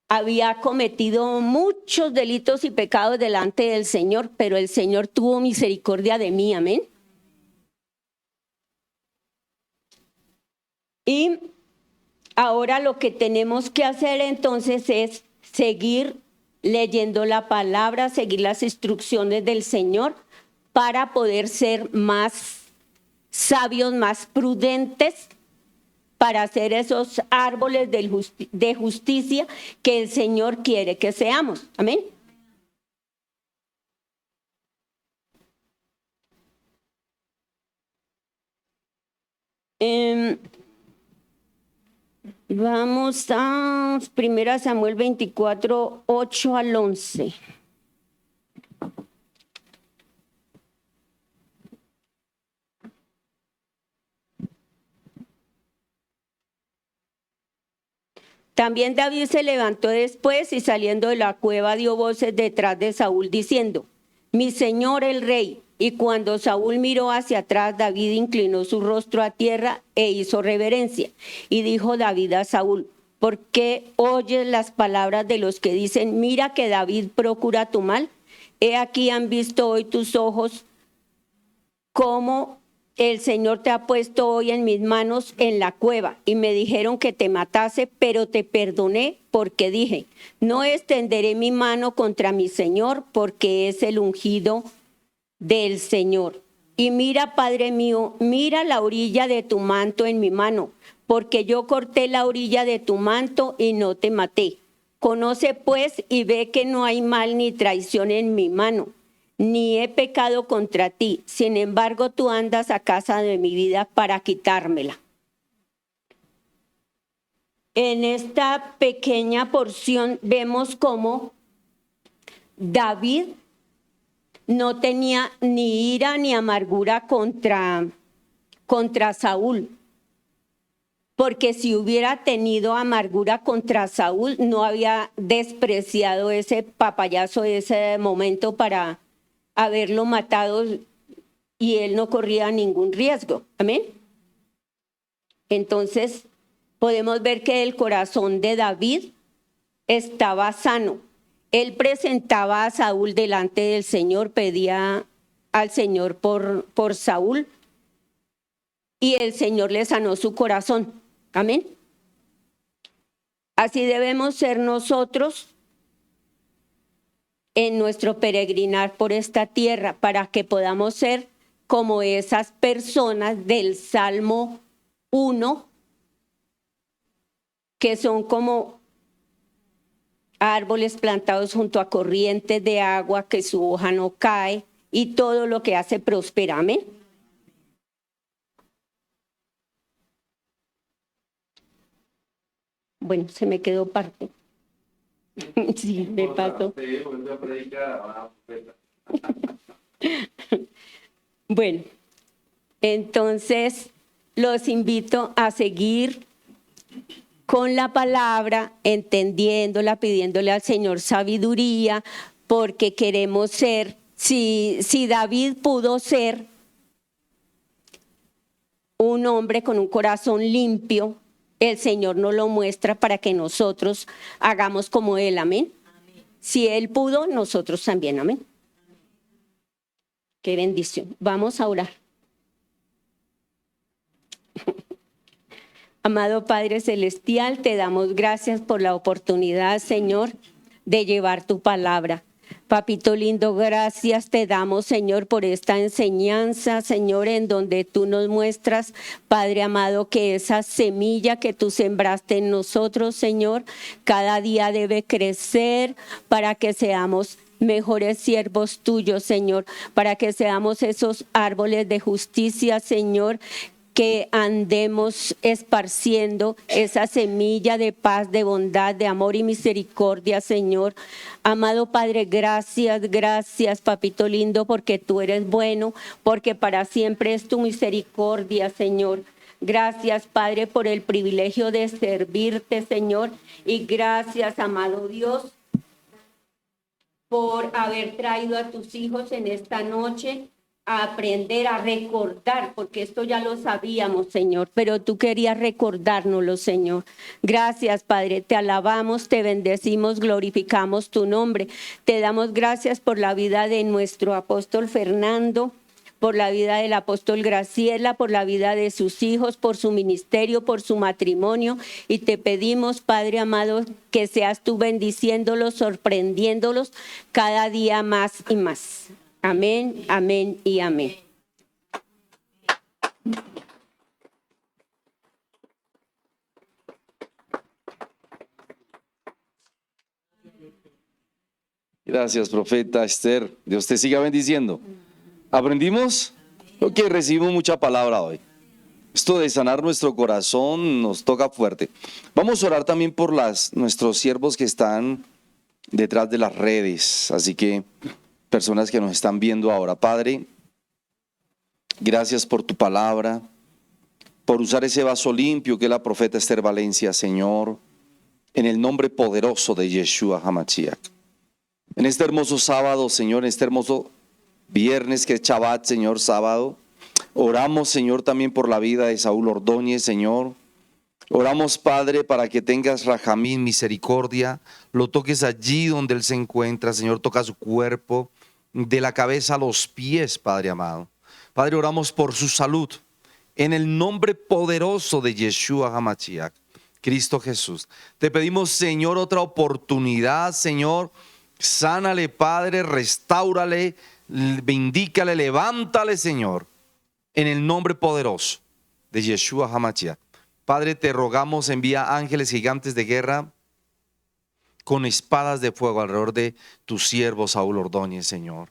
había cometido muchos delitos y pecados delante del Señor, pero el Señor tuvo misericordia de mí, amén. Y ahora lo que tenemos que hacer entonces es seguir leyendo la palabra, seguir las instrucciones del Señor para poder ser más sabios, más prudentes, para hacer esos árboles de justicia que el Señor quiere que seamos. Amén. Vamos a 1 Samuel 24, 8 al 11. También David se levantó después y saliendo de la cueva dio voces detrás de Saúl diciendo: mi señor el rey. Y cuando Saúl miró hacia atrás, David inclinó su rostro a tierra e hizo reverencia. Y dijo David a Saúl: ¿por qué oyes las palabras de los que dicen, mira que David procura tu mal? He aquí han visto hoy tus ojos cómo el Señor te ha puesto hoy en mis manos en la cueva, y me dijeron que te matase, pero te perdoné porque dije, no extenderé mi mano contra mi Señor, porque es el ungido del Señor. Y mira, Padre mío, mira la orilla de tu manto en mi mano, porque yo corté la orilla de tu manto y no te maté. Conoce pues y ve que no hay mal ni traición en mi mano, ni he pecado contra ti. Sin embargo, tú andas a casa de mi vida para quitármela. En esta pequeña porción vemos cómo David no tenía ni ira ni amargura contra Saúl. porque si hubiera tenido amargura contra Saúl, no había despreciado ese papayazo, ese momento para haberlo matado y él no corría ningún riesgo. Amén. Entonces, podemos ver que el corazón de David estaba sano. Él presentaba a Saúl delante del Señor, pedía al Señor por Saúl y el Señor le sanó su corazón. Amén. Así debemos ser nosotros en nuestro peregrinar por esta tierra para que podamos ser como esas personas del Salmo 1, que son como árboles plantados junto a corrientes de agua, que su hoja no cae y todo lo que hace prospera. Amén. Bueno, se me quedó parte. Sí, me pasó. Bueno, entonces los invito a seguir con la palabra, entendiéndola, pidiéndole al Señor sabiduría, porque queremos ser, si David pudo ser un hombre con un corazón limpio, el Señor nos lo muestra para que nosotros hagamos como Él. Amén. Si Él pudo, nosotros también. Amén. Qué bendición. Vamos a orar. Amado Padre Celestial, te damos gracias por la oportunidad, Señor, de llevar tu palabra. Papito lindo, gracias te damos, Señor, por esta enseñanza, Señor, en donde tú nos muestras, Padre amado, que esa semilla que tú sembraste en nosotros, Señor, cada día debe crecer para que seamos mejores siervos tuyos, Señor, para que seamos esos árboles de justicia, Señor, que andemos esparciendo esa semilla de paz, de bondad, de amor y misericordia, Señor. Amado Padre, gracias, gracias, papito lindo, porque tú eres bueno, porque para siempre es tu misericordia, Señor. Gracias, Padre, por el privilegio de servirte, Señor. Y gracias, amado Dios, por haber traído a tus hijos en esta noche a aprender, a recordar, porque esto ya lo sabíamos, Señor, pero tú querías recordárnoslo, Señor. Gracias, Padre, te alabamos, te bendecimos, glorificamos tu nombre. Te damos gracias por la vida de nuestro apóstol Fernando, por la vida del apóstol Graciela, por la vida de sus hijos, por su ministerio, por su matrimonio. Y te pedimos, Padre amado, que seas tú bendiciéndolos, sorprendiéndolos cada día más y más. Amén, amén y amén. Gracias, profeta Esther. Dios te siga bendiciendo. ¿Aprendimos? Creo que recibimos mucha palabra hoy. Esto de sanar nuestro corazón nos toca fuerte. Vamos a orar también por nuestros siervos que están detrás de las redes. Así que, personas que nos están viendo ahora. Padre, gracias por tu palabra, por usar ese vaso limpio que es la profeta Esther Valencia, Señor, en el nombre poderoso de Yeshua HaMashiach. En este hermoso sábado, Señor, en este hermoso viernes que es Shabbat, Señor, sábado, oramos, Señor, también por la vida de Saúl Ordóñez, Señor. Oramos, Padre, para que tengas rajamín, misericordia, lo toques allí donde él se encuentra, Señor, toca su cuerpo, de la cabeza a los pies, Padre amado. Padre, oramos por su salud, en el nombre poderoso de Yeshua HaMashiach, Cristo Jesús. Te pedimos, Señor, otra oportunidad, Señor, sánale, Padre, restáurale, vindícale, levántale, Señor, en el nombre poderoso de Yeshua HaMashiach. Padre, te rogamos, envía ángeles gigantes de guerra con espadas de fuego alrededor de tu siervo Saúl Ordóñez, Señor.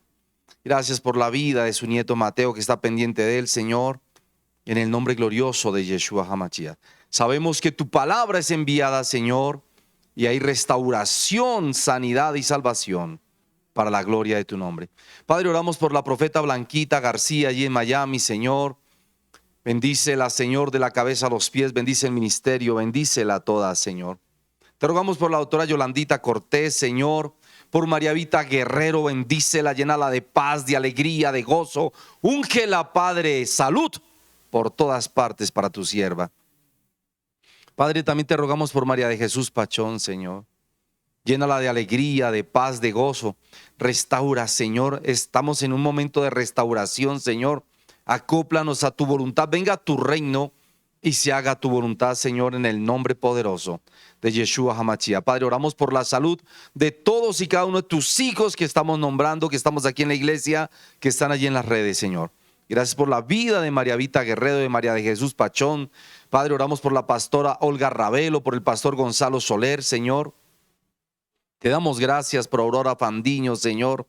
Gracias por la vida de su nieto Mateo que está pendiente de él, Señor, en el nombre glorioso de Yeshua HaMashiach. Sabemos que tu palabra es enviada, Señor, y hay restauración, sanidad y salvación para la gloria de tu nombre. Padre, oramos por la profeta Blanquita García allí en Miami, Señor. Bendícela, Señor, de la cabeza a los pies. Bendice el ministerio, bendícela toda, Señor. Te rogamos por la doctora Yolandita Cortés, Señor. Por María Vita Guerrero, bendícela, llénala de paz, de alegría, de gozo. Úngela, Padre, salud por todas partes para tu sierva. Padre, también te rogamos por María de Jesús Pachón, Señor. Llénala de alegría, de paz, de gozo. Restaura, Señor. Estamos en un momento de restauración, Señor. Acóplanos a tu voluntad. Venga a tu reino y se haga tu voluntad, Señor, en el nombre poderoso de Yeshua HaMashiach. Padre, oramos por la salud de todos y cada uno de tus hijos que estamos nombrando, que estamos aquí en la iglesia, que están allí en las redes, Señor. Gracias por la vida de María Vita Guerrero, de María de Jesús Pachón. Padre, oramos por la pastora Olga Ravelo, por el pastor Gonzalo Soler, Señor. Te damos gracias por Aurora Fandiño, Señor.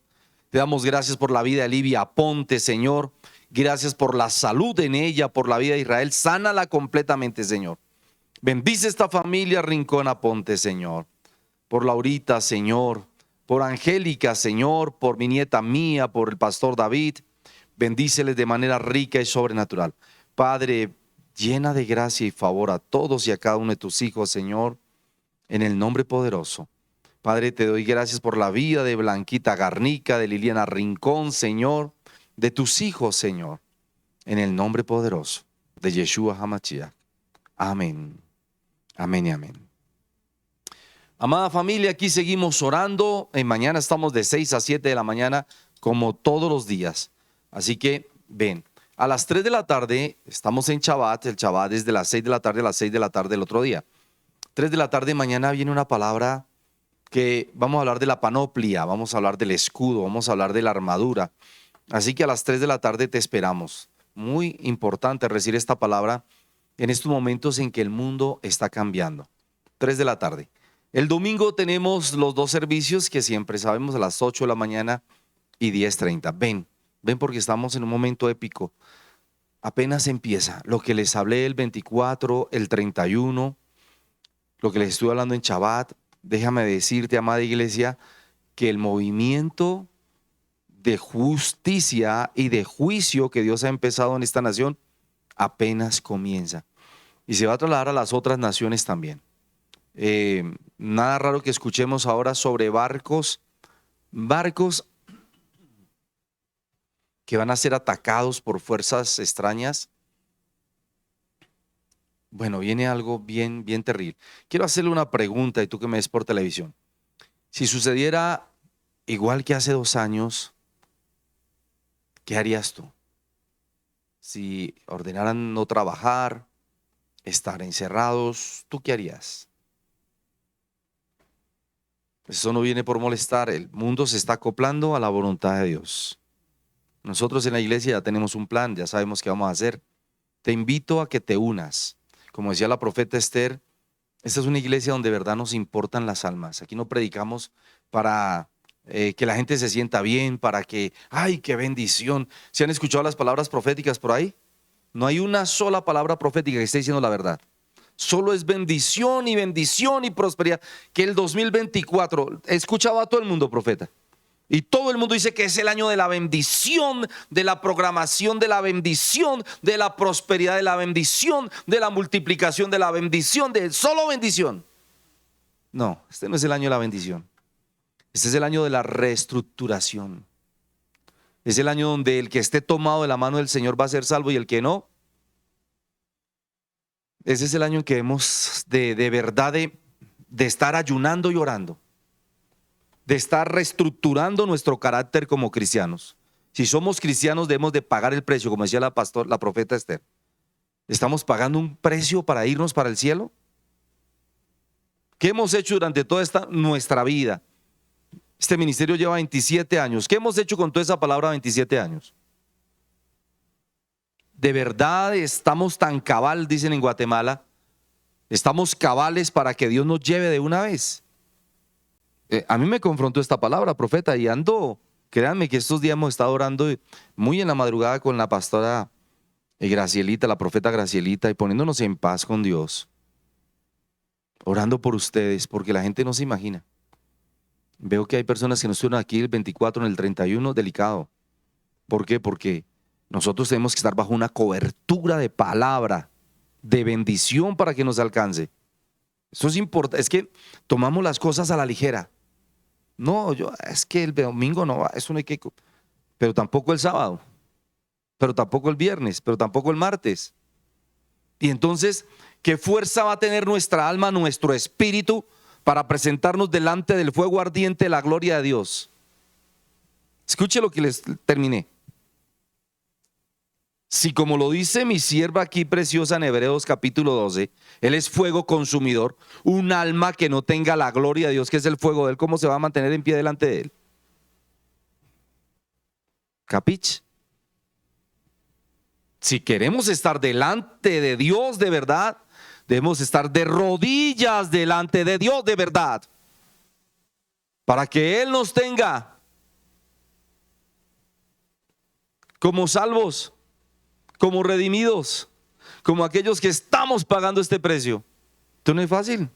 Te damos gracias por la vida de Livia Ponte, Señor. Gracias por la salud en ella, por la vida de Israel. Sánala completamente, Señor. Bendice esta familia Rincón Aponte, Señor. Por Laurita, Señor. Por Angélica, Señor. Por mi nieta Mía, por el pastor David. Bendíceles de manera rica y sobrenatural. Padre, llena de gracia y favor a todos y a cada uno de tus hijos, Señor, en el nombre poderoso. Padre, te doy gracias por la vida de Blanquita Garnica, de Liliana Rincón, Señor, de tus hijos, Señor, en el nombre poderoso de Yeshua HaMashiach. Amén. Amén y amén. Amada familia, aquí seguimos orando. Mañana estamos de 6 a 7 de la mañana, como todos los días. Así que, ven, a las 3 de la tarde estamos en Shabbat. El Shabbat es de las 6 de la tarde a las 6 de la tarde del otro día. 3 de la tarde mañana viene una palabra que vamos a hablar de la panoplia, vamos a hablar del escudo, vamos a hablar de la armadura. Así que a las 3 de la tarde te esperamos. Muy importante recibir esta palabra en estos momentos en que el mundo está cambiando. 3 de la tarde. El domingo tenemos los dos servicios que siempre sabemos, a las 8 de la mañana y 10:30. Ven porque estamos en un momento épico. Apenas empieza. Lo que les hablé el 24, el 31, lo que les estuve hablando en Shabbat. Déjame decirte, amada iglesia, que el movimiento de justicia y de juicio que Dios ha empezado en esta nación apenas comienza. Y se va a trasladar a las otras naciones también. Nada raro que escuchemos ahora sobre barcos que van a ser atacados por fuerzas extrañas. Bueno, viene algo bien terrible. Quiero hacerle una pregunta y tú que me ves por televisión. Si sucediera igual que hace 2 años, ¿qué harías tú? Si ordenaran no trabajar, estar encerrados, ¿tú qué harías? Eso no viene por molestar. El mundo se está acoplando a la voluntad de Dios. Nosotros en la iglesia ya tenemos un plan, ya sabemos qué vamos a hacer. Te invito a que te unas. Como decía la profeta Esther, esta es una iglesia donde de verdad nos importan las almas. Aquí no predicamos para que la gente se sienta bien, para que, ¡ay, qué bendición! ¿Se han escuchado las palabras proféticas por ahí? No hay una sola palabra profética que esté diciendo la verdad. Solo es bendición y prosperidad. Que el 2024, escuchaba a todo el mundo, profeta. Y todo el mundo dice que es el año de la bendición, de la programación, de la bendición, de la prosperidad, de la bendición, de la multiplicación, de la bendición, de solo bendición. No, este no es el año de la bendición. Este es el año de la reestructuración. Es el año donde el que esté tomado de la mano del Señor va a ser salvo y el que no. Ese es el año en que hemos de verdad de estar ayunando y orando. De estar reestructurando nuestro carácter como cristianos. Si somos cristianos debemos de pagar el precio, como decía la profeta Esther. ¿Estamos pagando un precio para irnos para el cielo? ¿Qué hemos hecho durante toda nuestra vida? Este ministerio lleva 27 años. ¿Qué hemos hecho con toda esa palabra 27 años? ¿De verdad estamos tan cabal, dicen en Guatemala? ¿Estamos cabales para que Dios nos lleve de una vez? A mí me confrontó esta palabra, profeta, y créanme que estos días hemos estado orando muy en la madrugada con la pastora Gracielita, la profeta Gracielita, y poniéndonos en paz con Dios, orando por ustedes, porque la gente no se imagina. Veo que hay personas que no estuvieron aquí el 24, en el 31, delicado. ¿Por qué? Porque Nosotros tenemos que estar bajo una cobertura de palabra, de bendición para que nos alcance. Eso es importante. Es que tomamos las cosas a la ligera. No, es que el domingo no, eso no hay que... Pero tampoco el sábado, pero tampoco el viernes, pero tampoco el martes. Y entonces, ¿qué fuerza va a tener nuestra alma, nuestro espíritu para presentarnos delante del fuego ardiente de la gloria de Dios? Escuche lo que les terminé. Si como lo dice mi sierva aquí preciosa en Hebreos capítulo 12, Él es fuego consumidor, un alma que no tenga la gloria de Dios, que es el fuego de Él, ¿cómo se va a mantener en pie delante de Él? ¿Capich? Si queremos estar delante de Dios de verdad, debemos estar de rodillas delante de Dios de verdad, para que Él nos tenga como salvos, como redimidos, como aquellos que estamos pagando este precio. Esto no es fácil.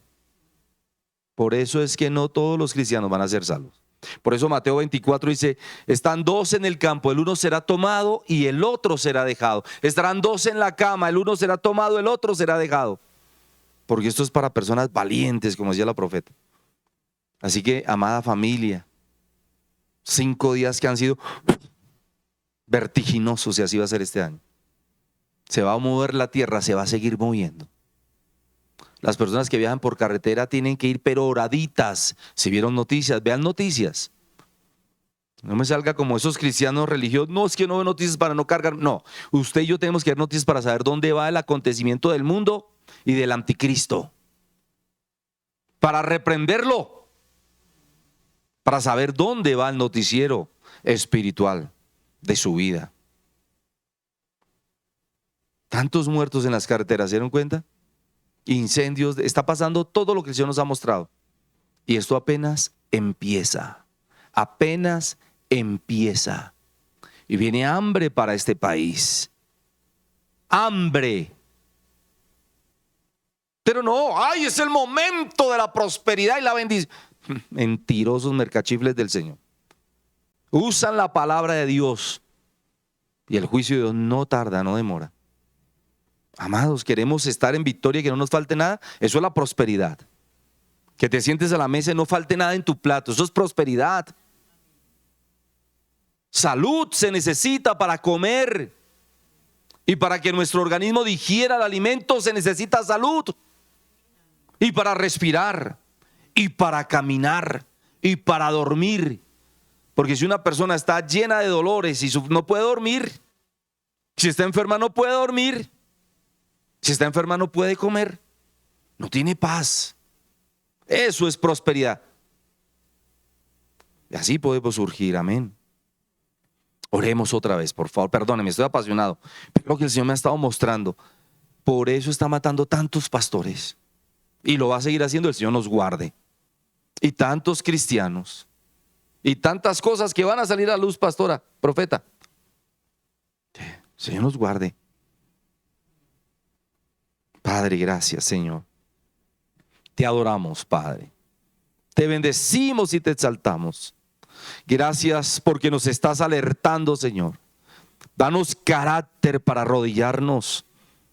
Por eso es que no todos los cristianos van a ser salvos. Por eso Mateo 24 dice, están dos en el campo, el uno será tomado y el otro será dejado. Estarán dos en la cama, el uno será tomado, el otro será dejado. Porque esto es para personas valientes, como decía la profeta. Así que, amada familia, 5 días que han sido vertiginosos, y así va a ser este año. Se va a mover la tierra, se va a seguir moviendo. Las personas que viajan por carretera tienen que ir pero oraditas. Si vieron noticias, vean noticias. No me salga como esos cristianos religiosos. No, es que no veo noticias para no cargar. No, usted y yo tenemos que ver noticias para saber dónde va el acontecimiento del mundo y del anticristo. Para reprenderlo. Para saber dónde va el noticiero espiritual de su vida. Tantos muertos en las carreteras, ¿se dieron cuenta? Incendios, está pasando todo lo que el Señor nos ha mostrado. Y esto apenas empieza. Apenas empieza. Y viene hambre para este país. Hambre. Pero no, ay, es el momento de la prosperidad y la bendición. Mentirosos mercachifles del Señor. Usan la palabra de Dios. Y el juicio de Dios no tarda, no demora. Amados, queremos estar en victoria y que no nos falte nada. Eso es la prosperidad. Que te sientes a la mesa y no falte nada en tu plato. Eso es prosperidad. Salud se necesita para comer. Y para que nuestro organismo digiera el alimento se necesita salud. Y para respirar. Y para caminar. Y para dormir. Porque si una persona está llena de dolores y no puede dormir. Si está enferma no puede dormir. Si está enferma no puede comer, no tiene paz. Eso es prosperidad. Y así podemos surgir, amén. Oremos otra vez, por favor. Perdónenme, estoy apasionado. Pero lo que el Señor me ha estado mostrando, por eso está matando tantos pastores. Y lo va a seguir haciendo, el Señor nos guarde. Y tantos cristianos. Y tantas cosas que van a salir a luz, pastora, profeta. El Señor nos guarde. Padre, gracias, Señor. Te adoramos, Padre. Te bendecimos y te exaltamos. Gracias porque nos estás alertando, Señor. Danos carácter para arrodillarnos.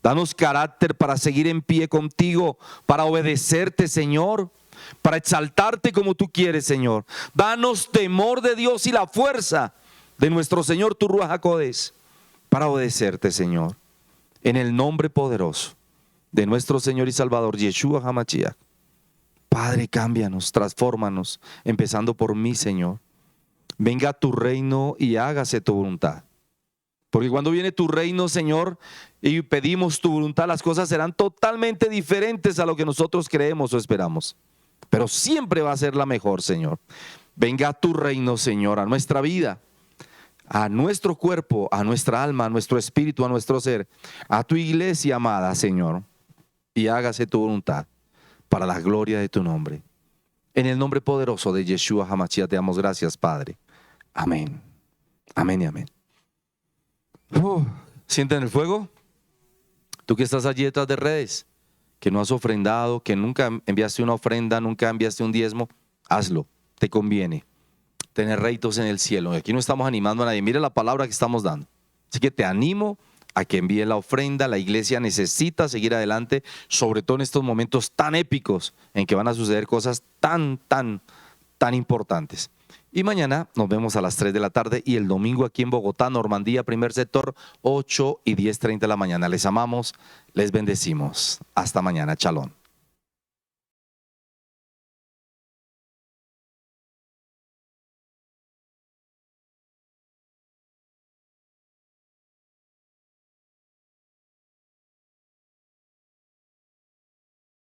Danos carácter para seguir en pie contigo, para obedecerte, Señor, para exaltarte como tú quieres, Señor. Danos temor de Dios y la fuerza de nuestro Señor, tu Ruach HaKodesh, para obedecerte, Señor. En el nombre poderoso de nuestro Señor y Salvador, Yeshua HaMashiach. Padre, cámbianos, transfórmanos, empezando por mí, Señor. Venga tu reino y hágase tu voluntad. Porque cuando viene tu reino, Señor, y pedimos tu voluntad, las cosas serán totalmente diferentes a lo que nosotros creemos o esperamos. Pero siempre va a ser la mejor, Señor. Venga tu reino, Señor, a nuestra vida, a nuestro cuerpo, a nuestra alma, a nuestro espíritu, a nuestro ser, a tu iglesia amada, Señor. Y hágase tu voluntad para la gloria de tu nombre. En el nombre poderoso de Yeshua HaMashiach te damos gracias, Padre. Amén. Amén y amén. ¿Sienten el fuego? Tú que estás allí detrás de redes, que no has ofrendado, que nunca enviaste una ofrenda, nunca enviaste un diezmo, hazlo, te conviene tener réditos en el cielo. Aquí no estamos animando a nadie, mire la palabra que estamos dando. Así que te animo a que envíes la ofrenda. La iglesia necesita seguir adelante, sobre todo en estos momentos tan épicos en que van a suceder cosas tan importantes. Y mañana nos vemos a las 3 de la tarde y el domingo aquí en Bogotá, Normandía, primer sector, 8 y 10:30 de la mañana. Les amamos, les bendecimos. Hasta mañana, Shalom.